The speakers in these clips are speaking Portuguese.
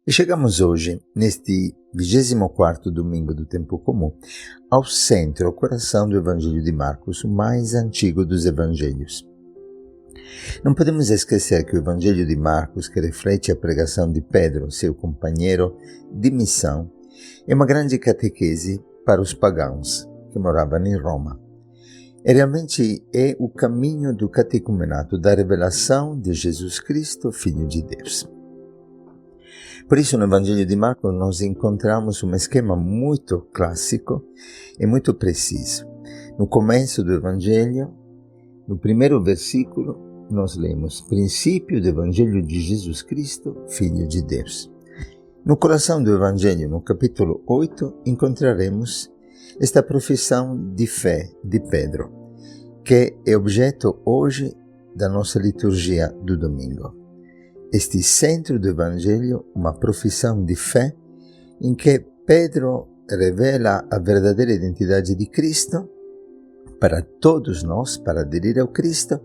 E chegamos hoje, neste 24º domingo do tempo comum, ao centro, ao coração do Evangelho de Marcos, o mais antigo dos Evangelhos. Não podemos esquecer que o Evangelho de Marcos, que reflete a pregação de Pedro, seu companheiro de missão, é uma grande catequese para os pagãos que moravam em Roma. E realmente é o caminho do catecumenato, da revelação de Jesus Cristo, Filho de Deus. Por isso, no Evangelho de Marcos, nós encontramos um esquema muito clássico e muito preciso. No começo do Evangelho, no primeiro versículo, nós lemos: princípio do Evangelho de Jesus Cristo, Filho de Deus. No coração do Evangelho, no capítulo 8, encontraremos esta profissão de fé de Pedro, que é objeto hoje da nossa liturgia do domingo. Este centro do Evangelho, uma profissão de fé, em que Pedro revela a verdadeira identidade de Cristo para todos nós, para aderir ao Cristo,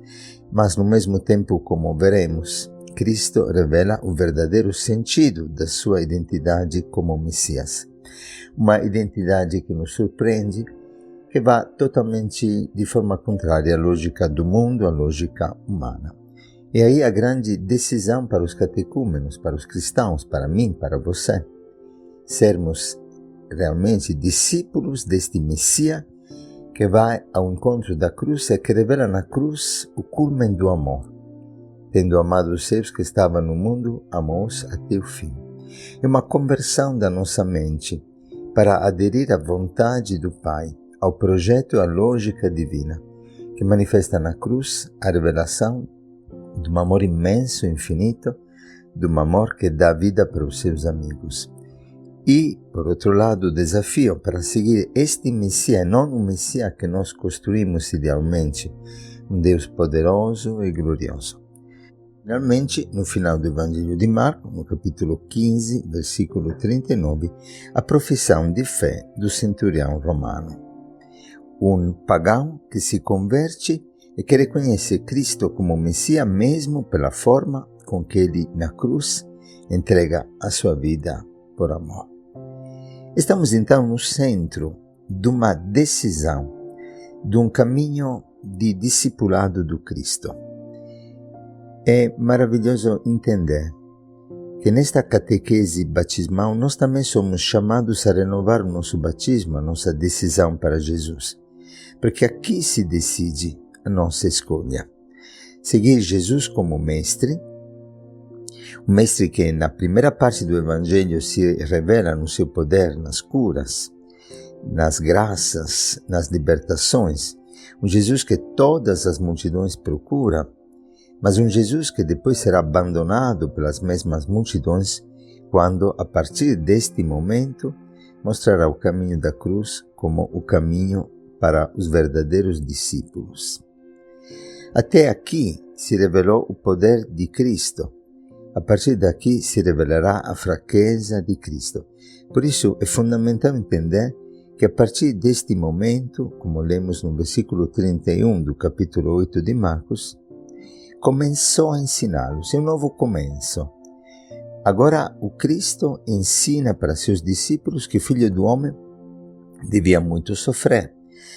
mas no mesmo tempo, como veremos, Cristo revela o verdadeiro sentido da sua identidade como Messias. Uma identidade que nos surpreende, que va totalmente de forma contrária à lógica do mundo, à lógica humana. E aí a grande decisão para os catecúmenos, para os cristãos, para mim, para você, sermos realmente discípulos deste Messias que vai ao encontro da cruz e que revela na cruz o culmen do amor. Tendo amado os seus que estavam no mundo, amou-os até o fim. É uma conversão da nossa mente para aderir à vontade do Pai, ao projeto e à lógica divina, que manifesta na cruz a revelação de um amor imenso, infinito, de um amor que dá vida para os seus amigos. E, por outro lado, o desafio para seguir este Messias, não o Messias que nós construímos idealmente, um Deus poderoso e glorioso. Finalmente, no final do Evangelho de Marcos, no capítulo 15, versículo 39, a profissão de fé do centurião romano. Um pagão que se converte e que reconhece Cristo como Messias mesmo pela forma com que ele, na cruz, entrega a sua vida por amor. Estamos então no centro de uma decisão, de um caminho de discipulado do Cristo. É maravilhoso entender que nesta catequese batismal nós também somos chamados a renovar o nosso batismo, a nossa decisão para Jesus, porque aqui se decide a nossa escolha. Seguir Jesus como mestre, o mestre que na primeira parte do Evangelho se revela no seu poder, nas curas, nas graças, nas libertações, um Jesus que todas as multidões procuram, mas um Jesus que depois será abandonado pelas mesmas multidões, quando, a partir deste momento, mostrará o caminho da cruz como o caminho para os verdadeiros discípulos. Até aqui se revelou o poder de Cristo. A partir daqui se revelará a fraqueza de Cristo. Por isso é fundamental entender que a partir deste momento, como lemos no versículo 31 do capítulo 8 de Marcos, começou a ensiná-los, é um novo começo. Agora o Cristo ensina para seus discípulos que o Filho do Homem devia muito sofrer,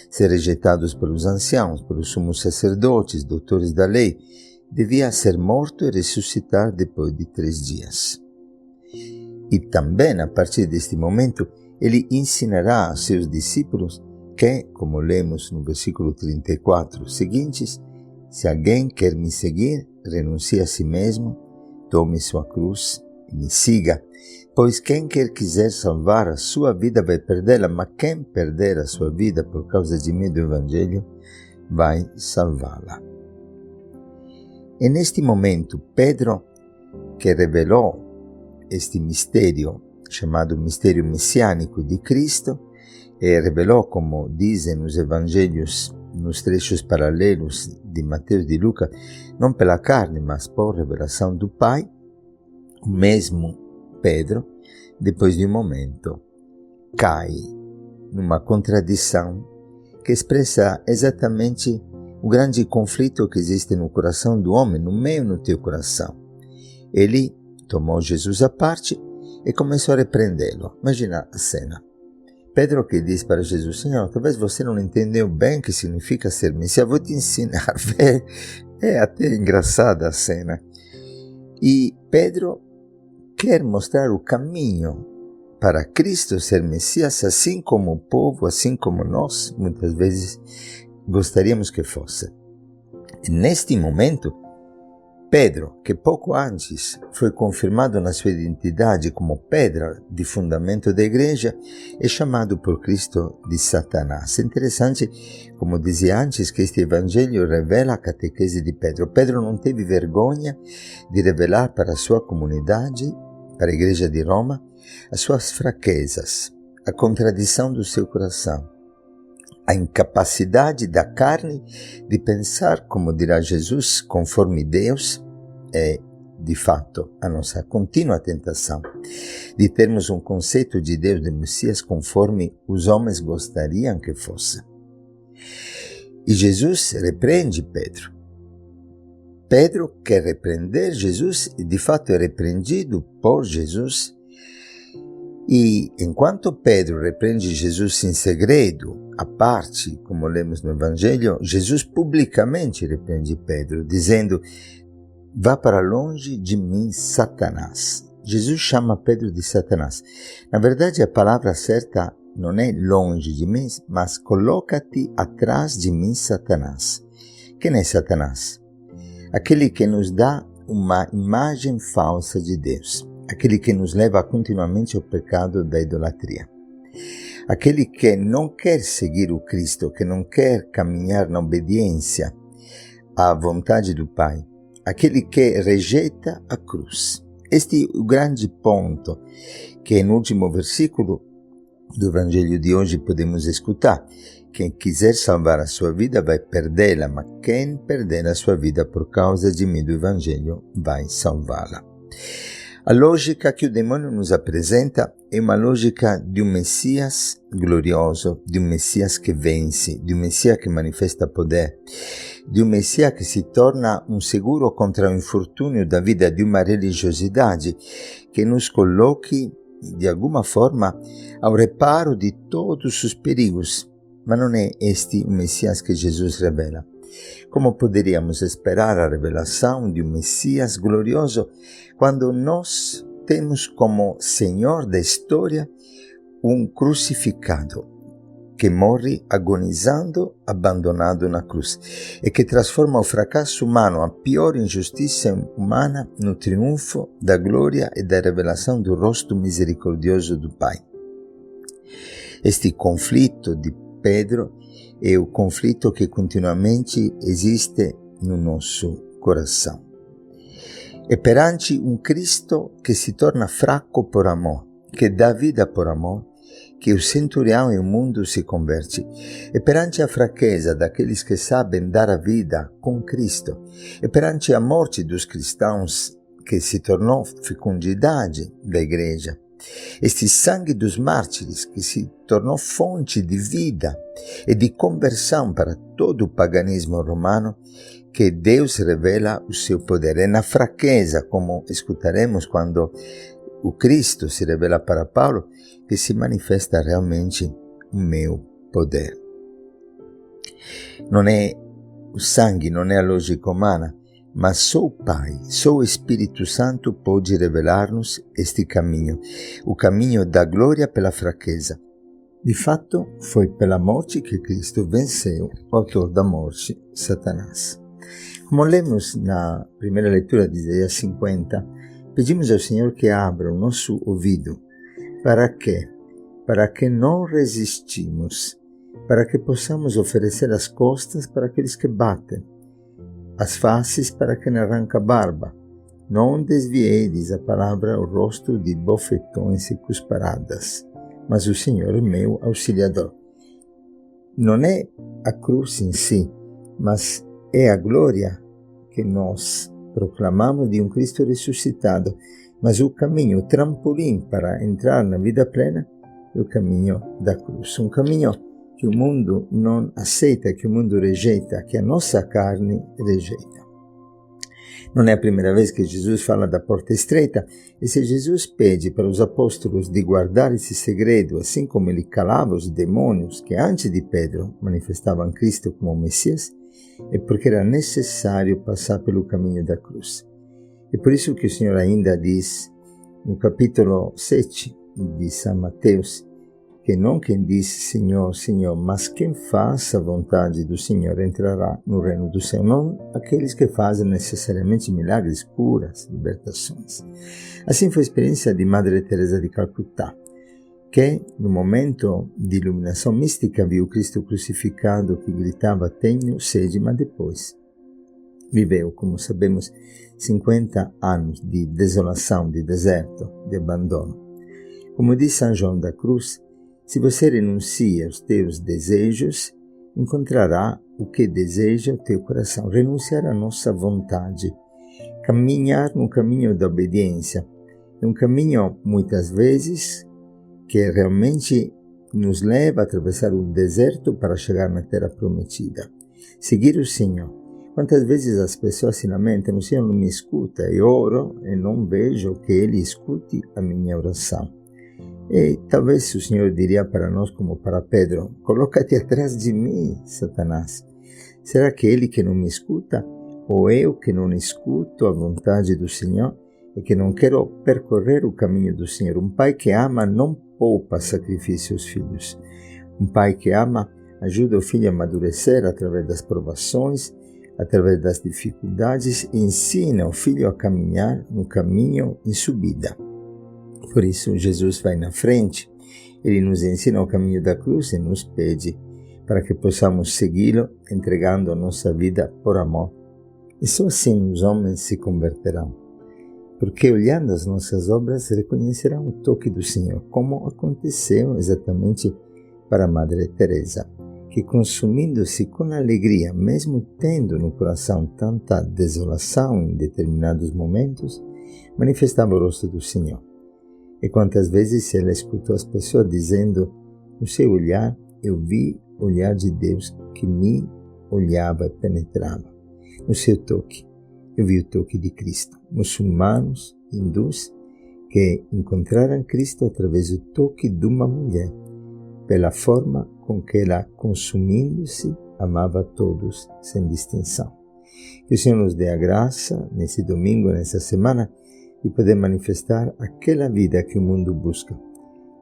ser rejeitado pelos anciãos, pelos sumos sacerdotes, doutores da lei, devia ser morto e ressuscitar depois de 3 dias. E também, a partir deste momento, ele ensinará a seus discípulos que, como lemos no versículo 34 seguintes, se alguém quer me seguir, renuncie a si mesmo, tome sua cruz e me siga. Pois quem quiser salvar a sua vida vai perdê-la, mas quem perder a sua vida por causa de mim do Evangelho, vai salvá-la. E neste momento, Pedro, que revelou este mistério, chamado mistério messiânico de Cristo, e revelou, como dizem os Evangelhos, nos trechos paralelos de Mateus e de Lucas, não pela carne, mas por revelação do Pai, o mesmo Pedro, depois de um momento, cai numa contradição que expressa exatamente o grande conflito que existe no coração do homem, no meu e no teu coração. Ele tomou Jesus à parte e começou a repreendê-lo. Imagina a cena. Pedro que diz para Jesus: Senhor, talvez você não entendeu bem o que significa ser Messias, vou te ensinar. É até engraçada a cena. E Pedro quer mostrar o caminho para Cristo ser Messias, assim como o povo, assim como nós, muitas vezes, gostaríamos que fosse. E neste momento, Pedro, que pouco antes foi confirmado na sua identidade como pedra de fundamento da igreja, é chamado por Cristo de Satanás. É interessante, como dizia antes, que este evangelho revela a catequese de Pedro. Pedro não teve vergonha de revelar para a sua comunidade, para a igreja de Roma, as suas fraquezas, a contradição do seu coração, a incapacidade da carne de pensar, como dirá Jesus, conforme Deus, é, de fato, a nossa contínua tentação de termos um conceito de Deus, de Messias, conforme os homens gostariam que fosse. E Jesus repreende Pedro. Pedro quer repreender Jesus e, de fato, é repreendido por Jesus. E enquanto Pedro repreende Jesus em segredo, à parte, como lemos no Evangelho, Jesus publicamente repreende Pedro, dizendo: vá para longe de mim, Satanás. Jesus chama Pedro de Satanás. Na verdade, a palavra certa não é longe de mim, mas coloca-te atrás de mim, Satanás. Quem é Satanás? Aquele que nos dá uma imagem falsa de Deus. Aquele que nos leva continuamente ao pecado da idolatria. Aquele que não quer seguir o Cristo, que não quer caminhar na obediência à vontade do Pai. Aquele que rejeita a cruz. Este é o grande ponto que no último versículo do Evangelho de hoje podemos escutar. Quem quiser salvar a sua vida vai perdê-la, mas quem perder a sua vida por causa de mim do Evangelho vai salvá-la. A lógica que o demônio nos apresenta é uma lógica de um Messias glorioso, de um Messias que vence, de um Messias que manifesta poder, de um Messias que se torna um seguro contra o infortúnio da vida, de uma religiosidade que nos coloque, de alguma forma, ao reparo de todos os perigos. Mas não é este o Messias que Jesus revela. Como poderíamos esperar a revelação de um Messias glorioso quando nós temos como Senhor da história um crucificado que morre agonizando, abandonado na cruz e que transforma o fracasso humano, a pior injustiça humana, no triunfo da glória e da revelação do rosto misericordioso do Pai. Este conflito de Pedro é o conflito que continuamente existe no nosso coração. E perante um Cristo que se torna fraco por amor, que dá vida por amor, que o centurião e o mundo se converte. E perante a fraqueza daqueles que sabem dar a vida com Cristo, e perante a morte dos cristãos que se tornou fecundidade da igreja, este sangue dos mártires que se tornou fonte de vida e de conversão para todo o paganismo romano, que Deus revela o seu poder. É na fraqueza, como escutaremos quando o Cristo se revela para Paulo, que se manifesta realmente o meu poder. Não é o sangue, não é a lógica humana, mas só o Pai, só o Espírito Santo pode revelar-nos este caminho, o caminho da glória pela fraqueza. De fato, foi pela morte que Cristo venceu o autor da morte, Satanás. Como lemos na primeira leitura de Isaías 50, pedimos ao Senhor que abra o nosso ouvido. Para quê? Para que não resistimos, para que possamos oferecer as costas para aqueles que batem, as faces para quem arranca a barba. Não desviedes a palavra ao rosto de bofetões e cusparadas, mas o Senhor é meu auxiliador. Não é a cruz em si, mas é a glória que nós proclamamos de um Cristo ressuscitado, mas o caminho, o trampolim para entrar na vida plena é o caminho da cruz. Um caminho que o mundo não aceita, que o mundo rejeita, que a nossa carne rejeita. Não é a primeira vez que Jesus fala da porta estreita, e se Jesus pede para os apóstolos de guardar esse segredo, assim como ele calava os demônios que antes de Pedro manifestavam Cristo como Messias, é porque era necessário passar pelo caminho da cruz. É por isso que o Senhor ainda diz, no capítulo 7 de São Mateus, que não quem diz Senhor, Senhor, mas quem faz a vontade do Senhor entrará no reino do céu, não aqueles que fazem necessariamente milagres, curas, libertações. Assim foi a experiência de Madre Teresa de Calcutá, que no momento de iluminação mística viu Cristo crucificado que gritava tenho sede, mas depois viveu, como sabemos, 50 anos de desolação, de deserto, de abandono. Como diz São João da Cruz, se você renuncia aos teus desejos, encontrará o que deseja o teu coração. Renunciar à nossa vontade, caminhar no caminho da obediência, um caminho, muitas vezes, que realmente nos leva a atravessar o deserto para chegar na terra prometida. Seguir o Senhor. Quantas vezes as pessoas se lamentam, o Senhor não me escuta, eu oro e não vejo que Ele escute a minha oração. E talvez o Senhor diria para nós como para Pedro, coloca-te atrás de mim, Satanás. Será que Ele que não me escuta? Ou eu que não escuto a vontade do Senhor e que não quero percorrer o caminho do Senhor? Um pai que ama não poupa sacrifício aos filhos. Um pai que ama ajuda o filho a amadurecer através das provações, através das dificuldades, e ensina o filho a caminhar no caminho em subida. Por isso, Jesus vai na frente, Ele nos ensina o caminho da cruz e nos pede para que possamos segui-lo, entregando a nossa vida por amor. E só assim os homens se converterão, porque olhando as nossas obras reconhecerão o toque do Senhor, como aconteceu exatamente para a Madre Teresa, que consumindo-se com alegria, mesmo tendo no coração tanta desolação em determinados momentos, manifestava o rosto do Senhor. E quantas vezes ela escutou as pessoas dizendo, no seu olhar eu vi o olhar de Deus que me olhava e penetrava. No seu toque, eu vi o toque de Cristo. Muçulmanos, hindus, que encontraram Cristo através do toque de uma mulher, pela forma com que ela, consumindo-se, amava a todos sem distinção. Que o Senhor nos dê a graça, nesse domingo, nessa semana, e poder manifestar aquela vida que o mundo busca,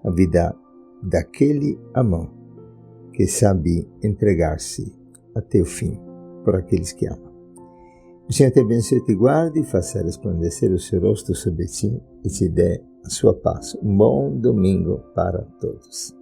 a vida daquele amor que sabe entregar-se até o fim por aqueles que amam. O Senhor te abençoe e te guarde e faça resplandecer o seu rosto sobre ti e te dê a sua paz. Um bom domingo para todos.